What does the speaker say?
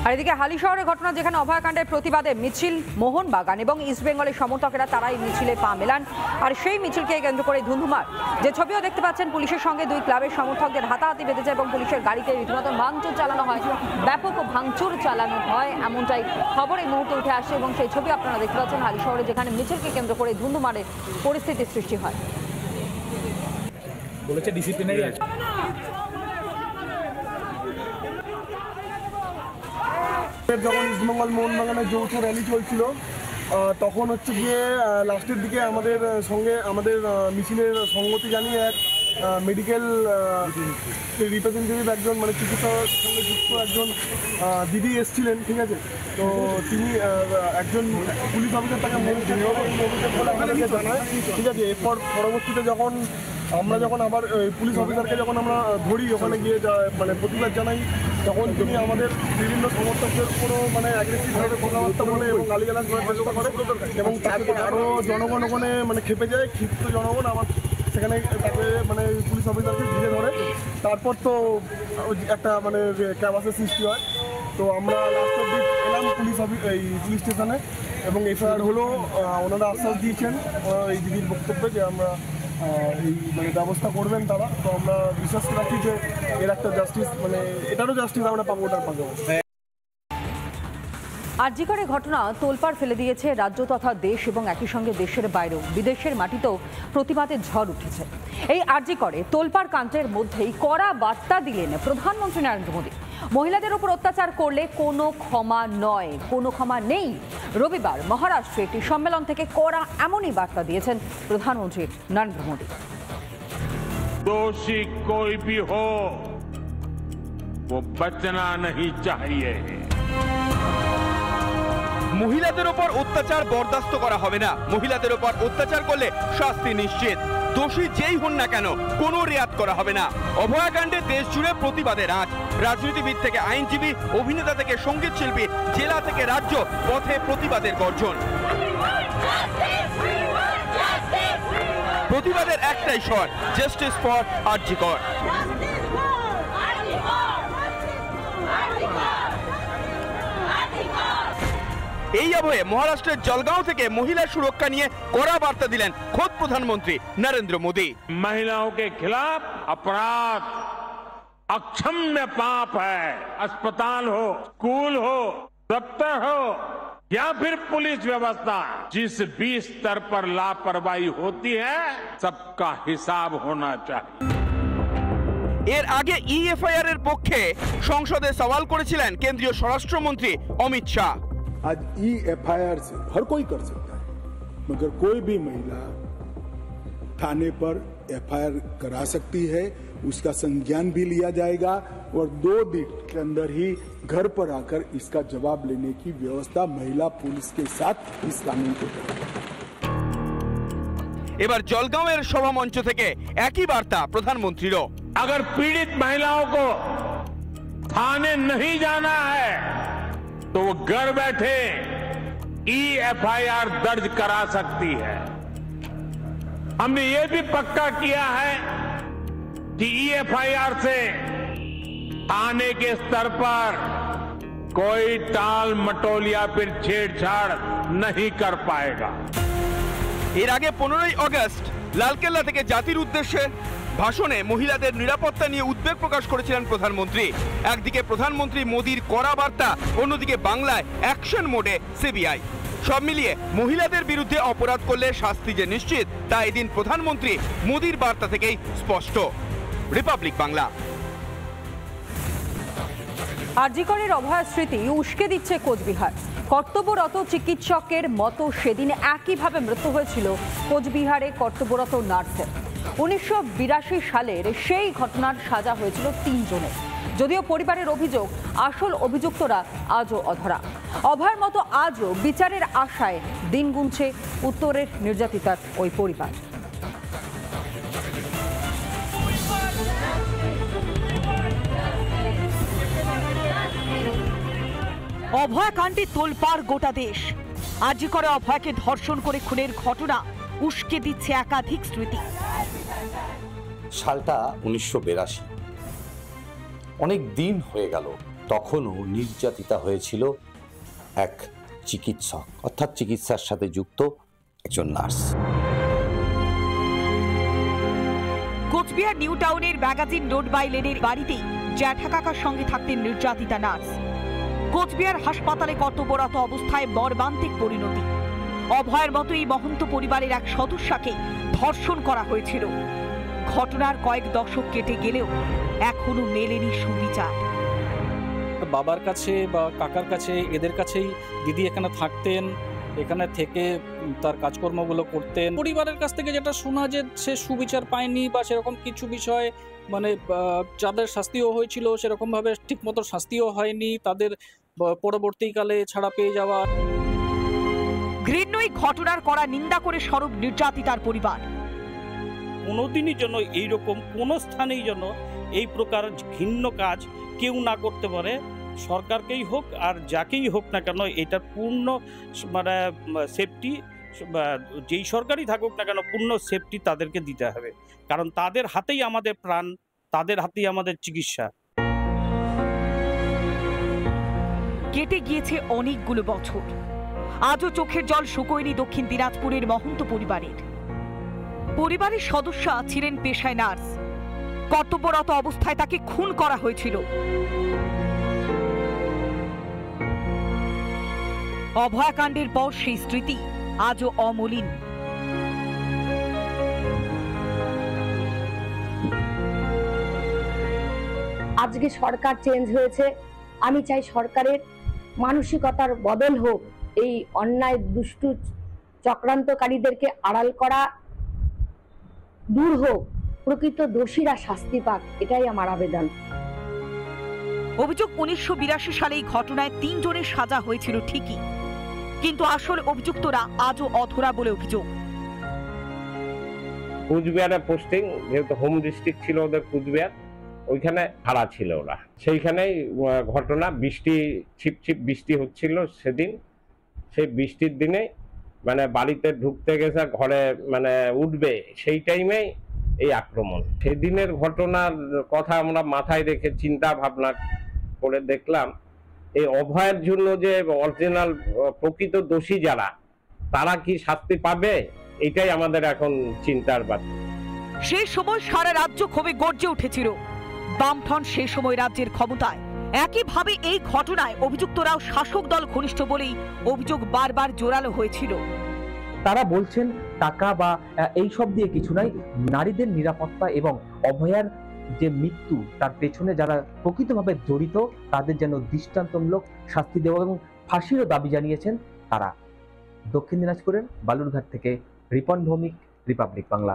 আর এদিকে হালিশহরের ঘটনা, যেখানে অভয়াকাণ্ডের প্রতিবাদে মিছিল মোহনবাগান এবং ইস্টবেঙ্গলের সমর্থকেরা তারাই মিছিলে পা মেলান। আর সেই মিছিলকে কেন্দ্র করে ধুন্ধুমার যে ছবিও দেখতে পাচ্ছেন, পুলিশের সঙ্গে দুই ক্লাবের সমর্থকদের হাতাহাতি বেঁধেছে এবং পুলিশের গাড়িতে রীতিমতো ভাঙচুর চালানো হয়, ব্যাপক ভাঙচুর চালানো হয়, এমনটাই খবর এই মুহূর্তে উঠে আসে। এবং সেই ছবি আপনারা দেখতে পাচ্ছেন হালিশহরে, যেখানে মিছিলকে কেন্দ্র করে ধুন্ধুমারের পরিস্থিতির সৃষ্টি হয়। বলেছে ডিসিপ্লিনারি আছে। যখন ইস্টবেঙ্গল মোহনবাগানের যৌথ র্যালি চলছিল, তখন হচ্ছে গিয়ে লাস্টের দিকে আমাদের সঙ্গে আমাদের মিছিলের সংগতি জানিয়ে এক মেডিকেল রিপ্রেজেন্টেটিভ, একজন মানে চিকিৎসার সঙ্গে যুক্ত একজন দিদি এসেছিলেন, ঠিক আছে। তো তিনি একজন পুলিশ অফিসার তাকে জানায়, ঠিক আছে। এরপর পরবর্তীতে আমরা যখন আবার পুলিশ অফিসারকে যখন আমরা ধরি, ওখানে গিয়ে মানে প্রতিবাদ জানাই, তখন তিনি আমাদের বিভিন্ন সমর্থকদের উপরও মানে অ্যাগ্রেসিভভাবে কথাবার্তা বলে এবং গালিগালাজ করার চেষ্টা করে এবং তারপর আরও জনগণ ওখানে মানে খেপে যায়। ক্ষিপ্ত জনগণ আমার সেখানে তাকে মানে পুলিশ অফিসারকে ঘিরে ধরে। তারপর তো একটা মানে ক্যাবাসের সৃষ্টি হয়। তো আমরা লাস্ট অব্দি এলাম পুলিশ স্টেশনে এবং এফআইআর হলো। ওনারা আশ্বাস দিয়েছেন এই দিদির বক্তব্যে যে আমরা এই মানে ব্যবস্থা করবেন তারা। তো আমরা বিশ্বাস রাখি যে এর একটা জাস্টিস, মানে এটারও জাস্টিস আমরা পাবো, ওটার পাবো। আরজিকরের ঘটনা তোলপাড় ফেলে দিয়েছে রাজ্য তথা দেশ এবং একই সঙ্গে দেশের বাইরেও বিদেশের মাটিতেও প্রতিবাদের ঝড় উঠেছে। এই আরজিকরে তোলপাড় কাণ্ডের মধ্যেই কড়া বার্তা দিলেন প্রধানমন্ত্রী নরেন্দ্র মোদী। মহিলাদের উপর অত্যাচার করলে কোনো ক্ষমা নয়, কোনো ক্ষমা নেই। রবিবার মহারাষ্ট্রে একটি সম্মেলন থেকে কড়া এমনই বার্তা দিয়েছেন প্রধানমন্ত্রী নরেন্দ্র মোদী। दोषी कोई भी हो वो बचना नहीं चाहिए। মহিলাদের উপর অত্যাচার বরদাস্ত করা হবে না। মহিলাদের উপর অত্যাচার করলে শাস্তি নিশ্চিত। দোষী যেই হন না কেন কোনো রেয়াত করা হবে না। অভয়াকাণ্ডে দেশ জুড়ে প্রতিবাদের আঁচ। রাজনীতিবিদ থেকে আইনজীবী, অভিনেতা থেকে সঙ্গীত শিল্পী, জেলা থেকে রাজ্য, পথে প্রতিবাদের গর্জন। প্রতিবাদের একটাই স্বর, জাস্টিস ফর আরজি কর। এই আবহে মহারাষ্ট্রের জলগাঁও থেকে মহিলা সুরক্ষা নিয়ে কড়া বার্তা দিলেন খোদ প্রধানমন্ত্রী নরেন্দ্র মোদী। महिलाओं के खिलाफ अपराध अक्षम्य पाप है। अस्पताल हो, स्कूल हो, दफ्तर हो या फिर पुलिस व्यवस्था, जिस भी स्तर पर लापरवाही होती है सबका हिसाब होना चाहिए। এর আগে ইএফআইআর এর পক্ষে সংসদে সওয়াল করেছিলেন কেন্দ্রীয় স্বরাষ্ট্রমন্ত্রী অমিত শাহ। आज EFIR से हर कोई कर सकता है, मगर कोई भी महिला थाने पर FIR करा सकती है, उसका संज्ञान भी लिया जाएगा और 2 दिन के अंदर ही घर पर आकर इसका जवाब लेने की व्यवस्था महिला पुलिस के साथ इस कानून को करेगा। এবার জলগাঁওয়ের সভা মঞ্চ থেকে একই বার্তা প্রধানমন্ত্রীরও। अगर पीड़ित महिलाओं को थाने नहीं जाना है तो वो घर बैठे EFIR दर्ज करा सकती है। हमने ये भी पक्का किया है कि EFIR से थाने के स्तर पर कोई टाल मटोल या फिर छेड़छाड़ नहीं कर पाएगा। এর আগে 15ই আগস্ট লালকেল্লা থেকে জাতির উদ্দেশ্যে ভাষণে মহিলাদের নিরাপত্তা নিয়ে উদ্বেগ প্রকাশ করেছিলেন প্রধানমন্ত্রী। একদিকে প্রধানমন্ত্রী মোদীর কড়া বার্তা, অন্যদিকে বাংলায় অ্যাকশন মোডে সিবিআই। সব মিলিয়ে মহিলাদের বিরুদ্ধে অপরাধ করলে শাস্তি যে নিশ্চিত, তা এদিন প্রধানমন্ত্রী মোদীর বার্তা থেকেই স্পষ্ট। রিপাবলিক বাংলা। আরজিকরের অভয়া স্মৃতি উস্কে দিচ্ছে কোচবিহার। কর্তব্যরত চিকিৎসকের মতো সেদিন একইভাবে মৃত্যু হয়েছিল কোচবিহারে কর্তব্যরত নার্সের। 1982 সালের সেই ঘটনার সাজা হয়েছিল 3 জনের। যদিও পরিবারের অভিযোগ, আসল অভিযুক্তরা আজও অধরা। অভয়ার মতো আজও বিচারের আশায় দিন গুনছে উত্তরের নির্যাতিতার ওই পরিবার। অভয়াকাণ্ডে তোলপাড় গোটা দেশ। আরজিকরে অভয়াকে ধর্ষণ করে খুনের ঘটনা উস্কে দিচ্ছে একাধিক স্মৃতি। সালটা 1982। অনেক দিন হয়ে গেল তখনও নির্যাতিতা হয়েছিল এক চিকিৎসক, অর্থাৎ চিকিৎসার সাথে যুক্ত একজন নার্স। কোচবিহার নিউ টাউনের ম্যাগাজিন রোড বাই লেনের বাড়িতেই জ্যাঠা কাকার সঙ্গে থাকতেন নির্যাতিতা নার্স। কোচবিহার হাসপাতালে কর্তব্যরত অবস্থায় মর্মান্তিক পরিণতি। অভয়ের মতো এই মহন্ত পরিবারের এক সদস্যকে ধর্ষণ করা হয়েছিল। ঘটনার কয়েক দশক কেটে গেলেও এখনো মেলেনি সুবিচার। বাবার কাছে বা কাকার কাছে, এদের কাছেই দিদি এখানে থাকতেন, এখানে থেকে তার কাজকর্মগুলো করতেন। পরিবারের কাছ থেকে যেটা শোনা যে সে সুবিচার পায়নি বা সেরকম কিছু বিষয়, মানে যাদের শাস্তিও হয়েছিল সেরকমভাবে ঠিকমতো শাস্তিও হয়নি, তাদের পরবর্তীকালে ছাড়া পেয়ে যাওয়া। ঘৃণ্য এই ঘটনার কড়া নিন্দা করে সরব নির্যাতিতার পরিবার। কোনোদিনই যেন এইরকম কোনো স্থানেই যেন এই প্রকার ঘৃণ্য কাজ কেউ না করতে পারে, সরকারকেই হোক আর যাকেই হোক না কেন, এটার পূর্ণ মানে সেফটি যেই সরকারই থাকুক না কেন পূর্ণ সেফটি তাদেরকে দিতে হবে, কারণ তাদের হাতেই আমাদের প্রাণ, তাদের হাতেই আমাদের চিকিৎসা। কেটে গিয়েছে অনেকগুলো বছর, আজও চোখের জল শুকোয়নি দক্ষিণ দিনাজপুরের মহন্ত পরিবারের। পরিবারের সদস্য ছিলেন পেশায় নার্স। কর্তব্যরত অবস্থায় তাকে খুন করা হয়েছিল। অভয়াকাণ্ডের পর সেই স্মৃতি আজও অমলিন। আজকে সরকার চেঞ্জ হয়েছে, আমি চাই সরকারের মানসিকতার বদল হোক, এই অন্যায় দুষ্টু চক্রান্তকারীদেরকে আড়াল করা দূর হোক, প্রকৃত দোষীরা শাস্তি পাক, এটাই আমার আবেদন। অভিযোগ 1982 সালে এই ঘটনায় 3 জনের সাজা হয়েছিল ঠিকই, কিন্তু আসল অভিযুক্তরা আজও অধরা বলে অভিযোগ। কুচবিহারে পোস্টিং, যেহেতু হোম ডিস্ট্রিক্ট ছিল ওদের কুচবিহার, ওইখানে ভাড়া ছিল ওরা। সেইখানেই ঘটনা, বৃষ্টি ছিপছিপ বৃষ্টি হচ্ছিল সেদিন। সেই বৃষ্টির দিনে মানে বাড়িতে ঢুকতে গেছে, ঘরে মানে উঠবে, সেই টাইমেই এই আক্রমণ। সেদিনের ঘটনার কথা আমরা মাথায় রেখে চিন্তা ভাবনা করে দেখলাম এই অভয়ের জন্য যে অরিজিনাল প্রকৃত দোষী যারা, তারা কি শাস্তি পাবে, এটাই আমাদের এখন চিন্তার ব্যাপার। সেই সময় সারা রাজ্য ক্ষোভে গর্জে উঠেছিল। বামফ্রন্ট সেই সময় রাজ্যের ক্ষমতায়। একইভাবে এই ঘটনায় অভিযুক্তরাও শাসক দল ঘনিষ্ঠ বলেই অভিযোগ বারবার জোরালো হয়েছিল। তারা বলছেন টাকা বা এই সব দিয়ে কিছু নাই, নারীদের নিরাপত্তা এবং অভয়ার যে মৃত্যু তার পেছনে যারা প্রকৃতভাবে জড়িত তাদের যেন দৃষ্টান্তমূলক শাস্তি দেওয়া এবং ফাঁসিরও দাবি জানিয়েছেন তারা। দক্ষিণ দিনাজপুরের বালুরঘাট থেকে রিপন ভৌমিক, রিপাবলিক বাংলা।